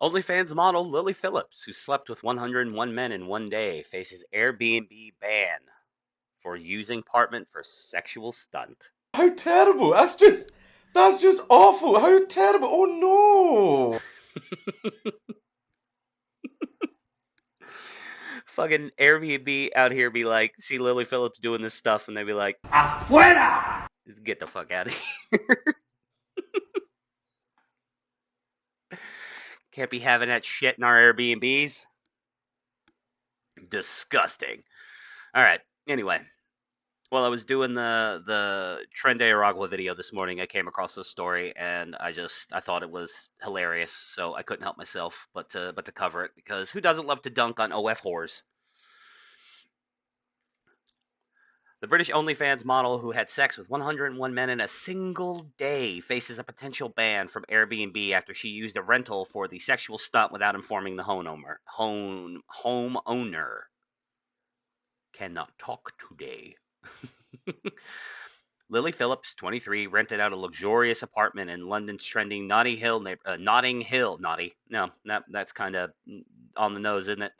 OnlyFans model Lily Phillips, who slept with 101 men in one day, faces Airbnb ban for using apartment for sexual stunt. How terrible! That's just awful. How terrible! Oh no! Fucking Airbnb out here be like, see Lily Phillips doing this stuff, and they be like, Afuera! get the fuck out of here. Can't be having that shit in our Airbnbs. Disgusting. All right. Anyway, while I was doing the Tren de Aragua video this morning, I came across this story, and I thought it was hilarious, so I couldn't help myself but to cover it, because who doesn't love to dunk on OF whores? The British OnlyFans model who had sex with 101 men in a single day faces a potential ban from Airbnb after she used a rental for the sexual stunt without informing the homeowner. Cannot talk today. Lily Phillips, 23, rented out a luxurious apartment in London's trending Notting Hill, naughty. No, that's kind of on the nose, isn't it?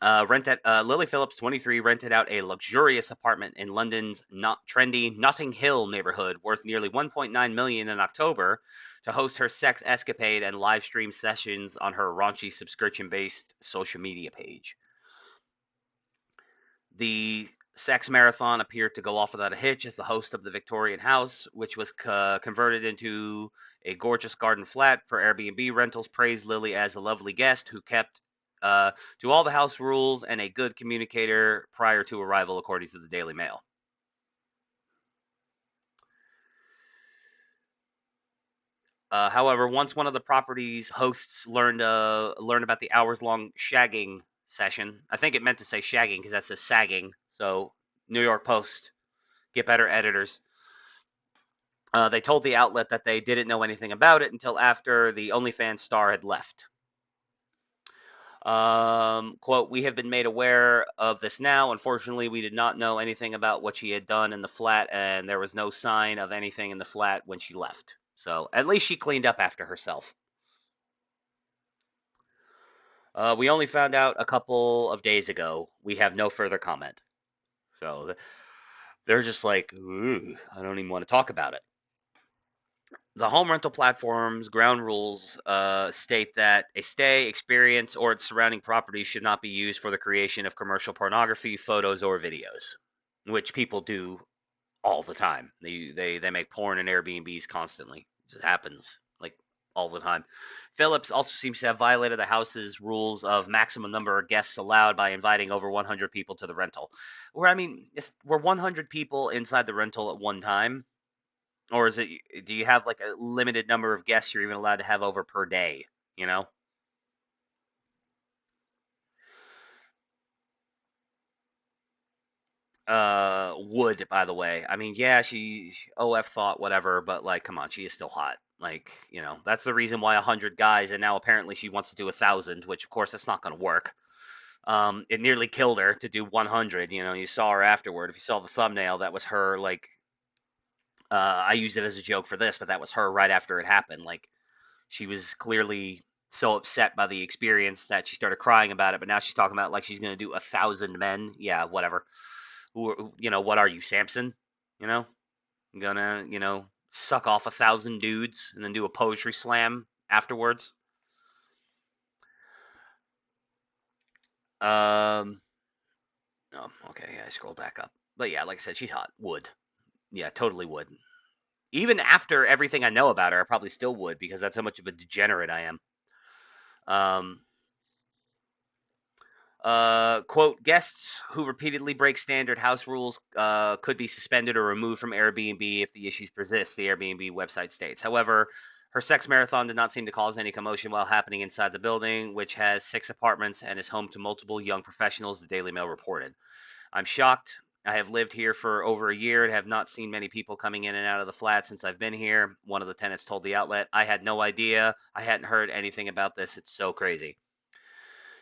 Lily Phillips, 23, rented out a luxurious apartment in London's not trendy Notting Hill neighborhood, worth nearly 1.9 million in October, to host her sex escapade and live stream sessions on her raunchy subscription-based social media page. The sex marathon appeared to go off without a hitch as the host of the Victorian house, which was converted into a gorgeous garden flat for Airbnb rentals, praised Lily as a lovely guest who kept to all the house rules and a good communicator prior to arrival, according to the Daily Mail. However, once one of the property's hosts learned about the hours-long shagging session, I think it meant to say shagging because that says sagging. So, New York Post, get better editors. They told the outlet that they didn't know anything about it until after the OnlyFans star had left. Quote, we have been made aware of this now. Unfortunately, we did not know anything about what she had done in the flat, and there was no sign of anything in the flat when she left. So at least she cleaned up after herself. We only found out a couple of days ago. We have no further comment. So they're just like, ooh, I don't even want to talk about it. The home rental platform's ground rules state that a stay, experience, or its surrounding property should not be used for the creation of commercial pornography, photos, or videos, which people do all the time. They make porn in Airbnbs constantly. It just happens like all the time. Phillips also seems to have violated the house's rules of maximum number of guests allowed by inviting over 100 people to the rental. Where I mean, were 100 people inside the rental at one time? Or is it, do you have like a limited number of guests you're even allowed to have over per day, you know? Wood, by the way. I mean, yeah, she OF thought whatever, but like, come on, she is still hot. Like, that's the reason why 100 guys, and now apparently she wants to do 1,000, which of course that's not going to work. It nearly killed her to do 100. You saw her afterward. If you saw the thumbnail, that was her. Like, I used it as a joke for this, but that was her right after it happened. Like, she was clearly so upset by the experience that she started crying about it. But now she's talking about like she's going to do 1,000 men. Yeah, whatever. What are you, Samson? You know, gonna suck off 1,000 dudes and then do a poetry slam afterwards. Um. Oh, okay. Yeah, I scrolled back up. But yeah, like I said, she's hot. Would. Yeah, totally would. Even after everything I know about her, I probably still would because that's how much of a degenerate I am. Um, quote, guests who repeatedly break standard house rules could be suspended or removed from Airbnb if the issues persist, the Airbnb website states. However, her sex marathon did not seem to cause any commotion while happening inside the building, which has 6 apartments and is home to multiple young professionals, the Daily Mail reported. I'm shocked. I have lived here for over a year and have not seen many people coming in and out of the flat since I've been here, one of the tenants told the outlet. I had no idea. I hadn't heard anything about this. It's so crazy.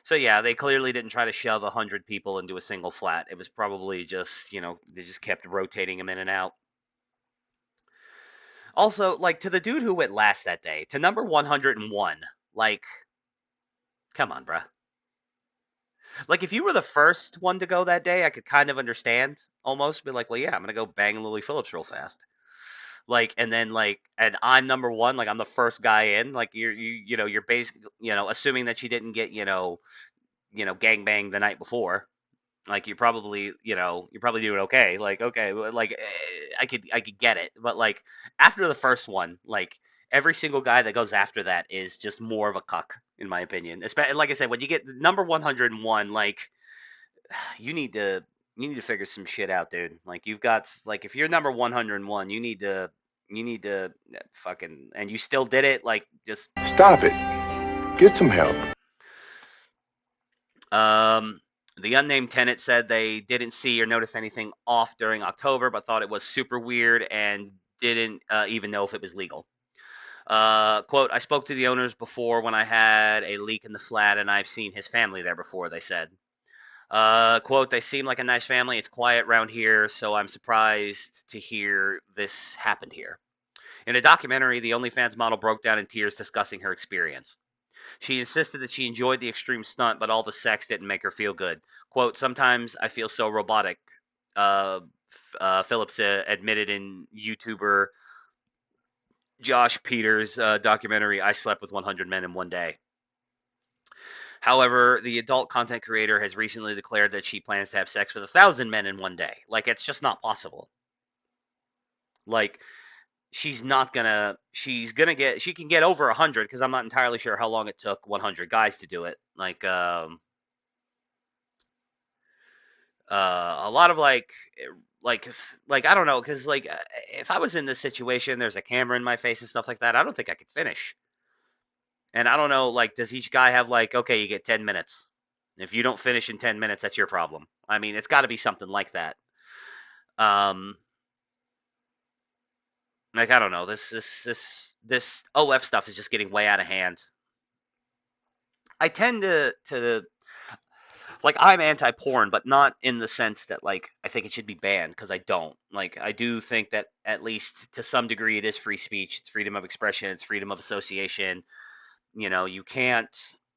So yeah, they clearly didn't try to shove 100 people into a single flat. It was probably just, they just kept rotating them in and out. Also, like to the dude who went last that day, to number 101, Like, come on, bruh. Like, if you were the first one to go that day, I could kind of understand almost. Be like, well, yeah, I'm gonna go bang Lily Phillips real fast. Like, and then like, and I'm number one. Like, I'm the first guy in. Like, you're basically, assuming that she didn't get, gang banged the night before. Like, you're probably doing okay. Like, okay, like, I could get it, but like after the first one, like every single guy that goes after that is just more of a cuck, in my opinion. Especially, like I said, when you get number 101, like you need to you need to figure some shit out, dude. Like you've got like if you're number 101, you need to fucking and you still did it. Like just Stop it. Get some help. um. The unnamed tenant said they didn't see or notice anything off during October, but thought it was super weird and didn't even know if it was legal. Quote, I spoke to the owners before when I had a leak in the flat, and I've seen his family there before, they said. Quote, they seem like a nice family. It's quiet around here, so I'm surprised to hear this happened here. In a documentary, the OnlyFans model broke down in tears discussing her experience. She insisted that she enjoyed the extreme stunt, but all the sex didn't make her feel good. Quote, sometimes I feel so robotic. Uh, Phillips admitted in YouTuber Josh Peters' documentary, I Slept with 100 Men in One Day. However, the adult content creator has recently declared that she plans to have sex with 1,000 men in one day. Like, it's just not possible. Like, she can get over 100 because I'm not entirely sure how long it took 100 guys to do it. A lot of like I don't know, because if I was in this situation, there's a camera in my face and stuff like that. I don't think I could finish. And I don't know, like, does each guy have like, okay, you get 10 minutes. If you don't finish in 10 minutes, that's your problem. I mean, it's got to be something like that. Um, like I don't know, this OF stuff is just getting way out of hand. I tend to like I'm anti-porn, but not in the sense that like I think it should be banned because I don't. Like I do think that at least to some degree it is free speech, it's freedom of expression, it's freedom of association. You can't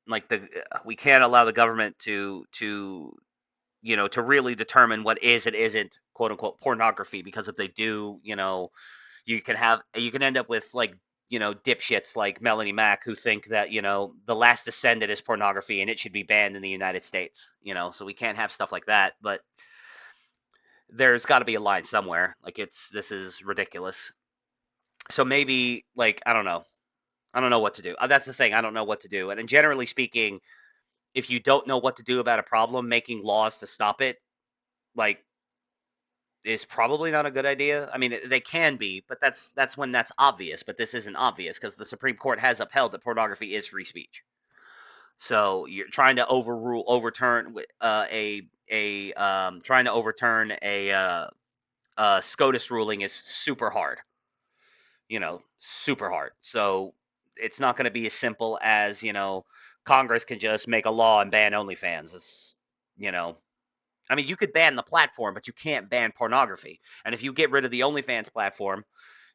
like the we can't allow the government to really determine what is and isn't quote unquote pornography because if they do, you can end up with like dipshits like Melanie Mack who think that The Last Descendant is pornography and it should be banned in the United States. So we can't have stuff like that. But there's got to be a line somewhere. Like this is ridiculous. So maybe like I don't know what to do. That's the thing. I don't know what to do. And generally speaking, if you don't know what to do about a problem, making laws to stop it like is probably not a good idea. I mean, they can be, but that's when that's obvious. But this isn't obvious because the Supreme Court has upheld that pornography is free speech. So you're trying to overturn trying to overturn a SCOTUS ruling is super hard. Super hard. So it's not going to be as simple as Congress can just make a law and ban OnlyFans. You know, I mean, you could ban the platform, but you can't ban pornography. And if you get rid of the OnlyFans platform,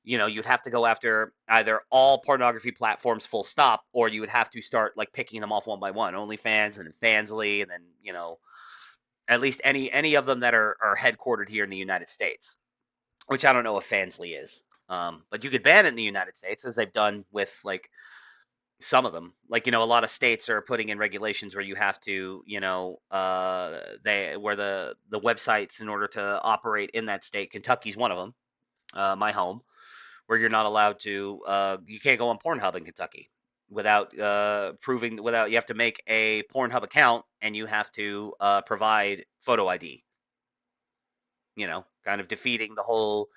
you'd have to go after either all pornography platforms full stop, or you would have to start like picking them off one by one. OnlyFans and then Fansly, and then at least any of them that are headquartered here in the United States, which I don't know if Fansly is. But you could ban it in the United States, as they've done with like some of them. Like a lot of states are putting in regulations where you have to they where the websites in order to operate in that state. Kentucky's one of them, my home, where you're not allowed to you can't go on Pornhub in Kentucky without proving without you have to make a Pornhub account and you have to provide photo ID. Kind of defeating the whole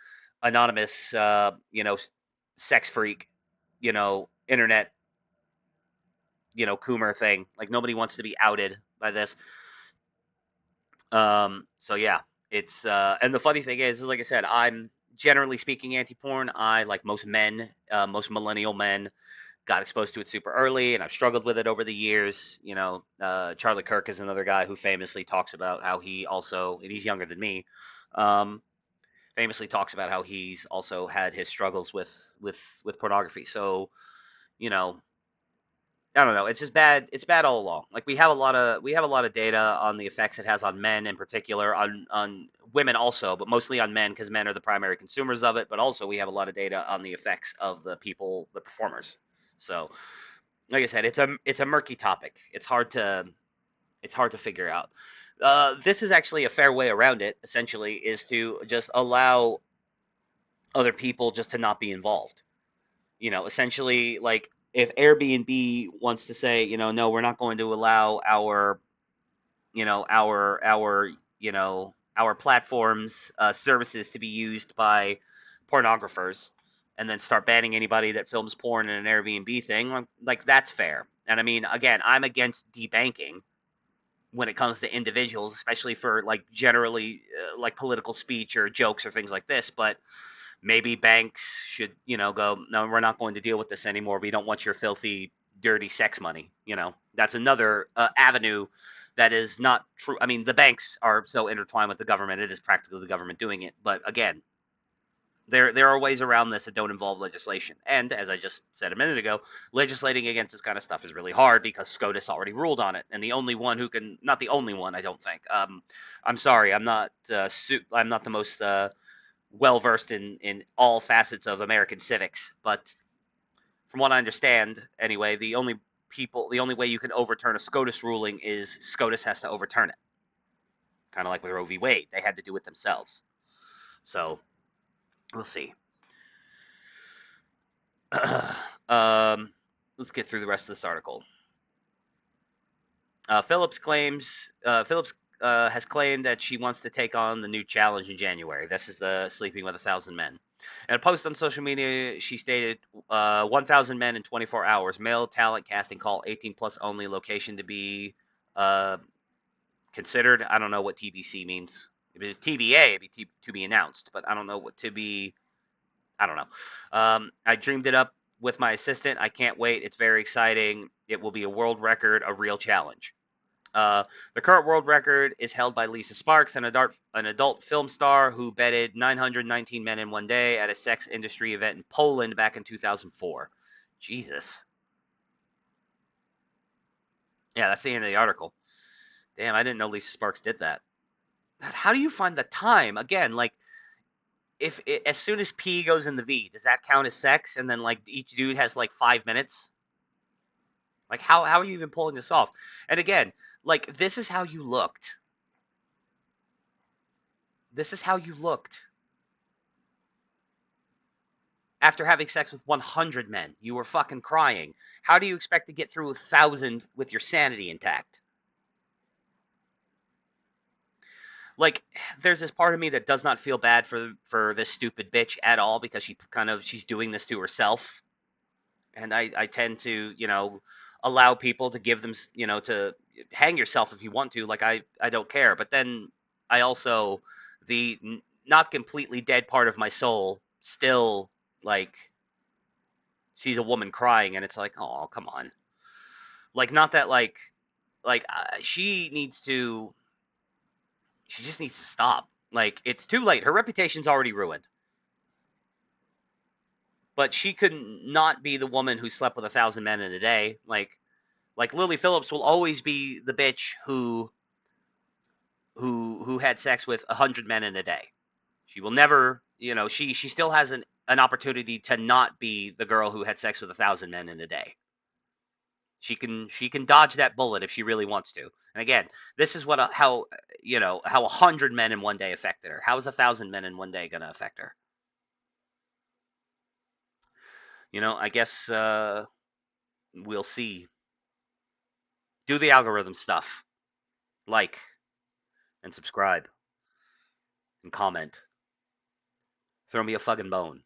anonymous sex freak internet Coomer thing. Like nobody wants to be outed by this. So yeah, it's and the funny thing is like I said, I'm generally speaking anti-porn. I like most men, most millennial men, got exposed to it super early, and I've struggled with it over the years. Charlie Kirk is another guy who famously talks about how he also, and he's younger than me, um, famously talks about how he's also had his struggles with pornography. So you know, I don't know. It's just bad. It's bad all along. Like we have a lot of data on the effects it has on men in particular, on women also, but mostly on men because men are the primary consumers of it. But also we have a lot of data on the effects of the people, the performers. So, like I said, it's a murky topic. It's hard to figure out. This is actually a fair way around it. Essentially, is to just allow other people just to not be involved. Essentially, like if Airbnb wants to say, no, we're not going to allow our platforms services to be used by pornographers, and then start banning anybody that films porn in an Airbnb thing, like that's fair. And I mean, again, I'm against debanking when it comes to individuals, especially for like generally like political speech or jokes or things like this. But maybe banks should, go, no, we're not going to deal with this anymore. We don't want your filthy, dirty sex money. That's another avenue that is not true. I mean, the banks are so intertwined with the government; it is practically the government doing it. But again, there are ways around this that don't involve legislation. And as I just said a minute ago, legislating against this kind of stuff is really hard because SCOTUS already ruled on it, and the only one who can, not the only one, I don't think. I'm sorry, I'm not the most well versed in all facets of American civics, but from what I understand, anyway, the only way you can overturn a SCOTUS ruling is SCOTUS has to overturn it. Kind of like with Roe v. Wade, they had to do it themselves. So we'll see. Let's get through the rest of this article. Phillips has claimed that she wants to take on the new challenge in January. This is the Sleeping with 1,000 Men. In a post on social media, she stated, 1,000 men in 24 hours, male talent casting call, 18 plus only, location to be uh, considered. I don't know what TBC means. If it's TBA, it'd be to be announced, but I don't know what to be. I don't know. I dreamed it up with my assistant. I can't wait. It's very exciting. It will be a world record, a real challenge. The current world record is held by Lisa Sparks, an adult film star who bedded 919 men in one day at a sex industry event in Poland back in 2004. Jesus. Yeah, that's the end of the article. Damn, I didn't know Lisa Sparks did that. How do you find the time? Again, like, if it, as soon as P goes in the V, does that count as sex? And then, like, each dude has, like, 5 minutes? Like, how are you even pulling this off? And again, like, this is how you looked. This is how you looked. After having sex with 100 men, you were fucking crying. How do you expect to get through 1,000 with your sanity intact? Like, there's this part of me that does not feel bad for this stupid bitch at all because she's doing this to herself, and I tend to allow people to give them to hang yourself if you want to. Like I don't care, but then I also the not completely dead part of my soul still like sees a woman crying, and it's like, oh, come on. Like, not that she just needs to stop. Like, it's too late. Her reputation's already ruined. But she could not be the woman who slept with 1,000 men in a day. Like Lily Phillips will always be the bitch who had sex with 100 men in a day. She will never, she still has an opportunity to not be the girl who had sex with 1,000 men in a day. She can dodge that bullet if she really wants to. And again, this is how 100 men in one day affected her. How is 1,000 men in one day going to affect her? I guess we'll see. Do the algorithm stuff. Like and subscribe and comment. Throw me a fucking bone.